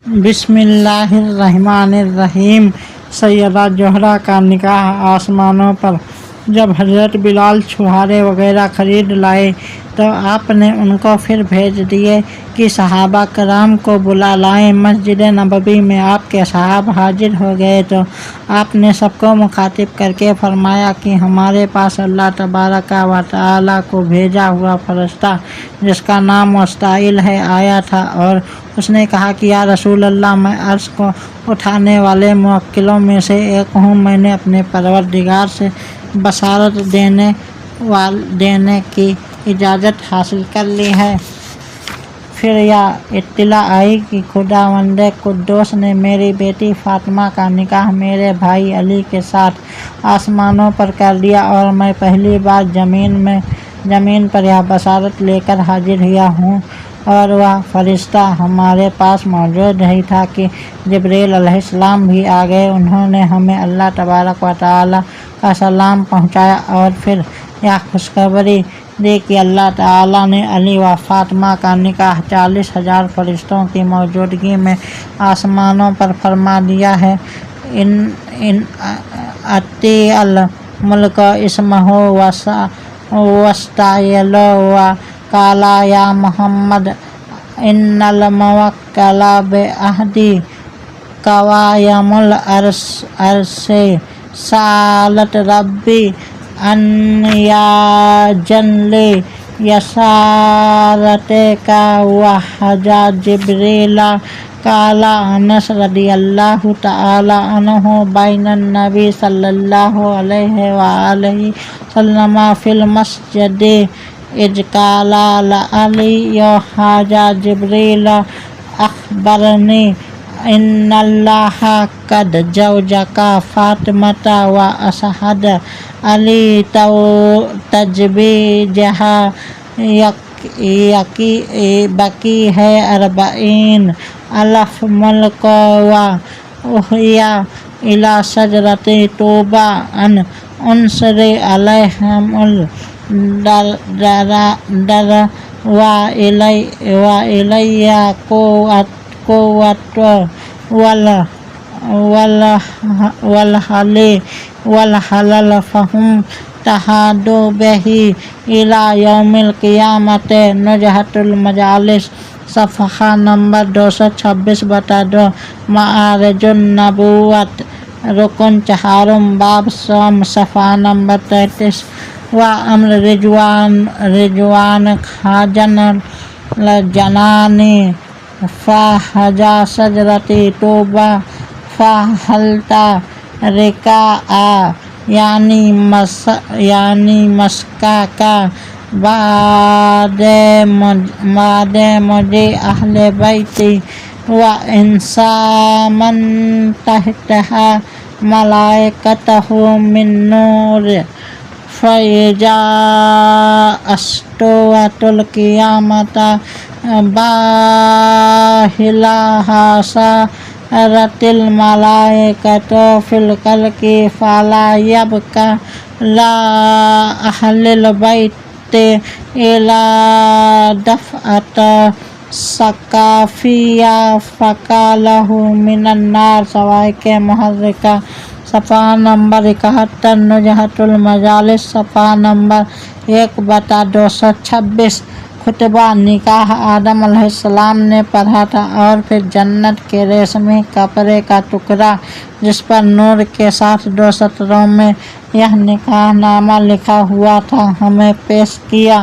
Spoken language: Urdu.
بسم اللہ الرحمن الرحیم۔ سیدہ زہرا کا نکاح آسمانوں پر۔ جب حضرت بلال چھہارے وغیرہ خرید لائے تو آپ نے ان کو پھر بھیج دیے کہ صحابہ کرام کو بلا لائیں۔ مسجد نبوی میں آپ کے صحابہ حاضر ہو گئے تو آپ نے سب کو مخاطب کر کے فرمایا کہ ہمارے پاس اللہ تبارک و تعالیٰ کو بھیجا ہوا فرشتہ جس کا نام مستعیل ہے آیا تھا، اور اس نے کہا کہ یا رسول اللہ، میں عرش کو اٹھانے والے موکلوں میں سے ایک ہوں۔ میں نے اپنے پروردگار سے بشارت دینے کی اجازت حاصل کر لی ہے۔ پھر یہ اطلاع آئی کہ خداوند قدوس نے میری بیٹی فاطمہ کا نکاح میرے بھائی علی کے ساتھ آسمانوں پر کر دیا، اور میں پہلی بار زمین پر یہ بشارت لے کر حاضر ہوا ہوں، اور وہ فرشتہ ہمارے پاس موجود ہی تھا کہ جبرائیل علیہ السلام بھی آ گئے۔ انہوں نے ہمیں اللہ تبارک و تعالیٰ کا سلام پہنچایا اور پھر یہ خوشخبری دی کہ اللہ تعالیٰ نے علی و فاطمہ کا نکاح 40,000 فرشتوں کی موجودگی میں آسمانوں پر فرما دیا ہے۔ ان اتی الملک اسمہ واستعیل و قالا یا محمد ان الموکل بعہدی قوائم العرش سالت ربی ان یاذن لی یسارت کا وحجا جبریل قال انس رضی اللہ تعالی عنہ بین النبی صلی اللہ علیہ وآلہ وسلم فی المسجد اذ قال لعلی ھذا جبریل اخبرنی ان اللہ قد زوجک فاطمۃ و اشہد علی تزویجہا بقی ہے 40,000 ملک و اوحی الی شجرۃ طوبی ان انصر علیہم الدر و الی قوت والحلال فہم تہادوا بہ الی یوم القیامۃ۔ نزہۃ المجالس صفحہ نمبر 226/2۔ معارج النبوت رکن 4 باب صوم صفحہ نمبر 33۔ وامر رضوان خاجن الجنان فحجا شجرۃ طوبی فحلت رکاء یعنی مسکا کا بعد مجیء اہل بیتی و انسا من تحتہا ملائکتہ من نور فإذا استوت القیامۃ باہلہا صارت الملائکۃ فی الخلق فلا یبقی لا اہل البیت الا دفعۃ ثقافیہ فقالہ من النار۔ صواعق محرکہ صفحہ نمبر 71۔ نزہۃ المجالس صفحہ نمبر 1/226۔ خطبہ خطبہ آدم علیہ السلام نے پڑھا تھا، اور پھر جنت کے ریشمی کپڑے کا ٹکڑا جس پر نور کے ساتھ 2 سطروں میں یہ نکاح نامہ لکھا ہوا تھا ہمیں پیش کیا۔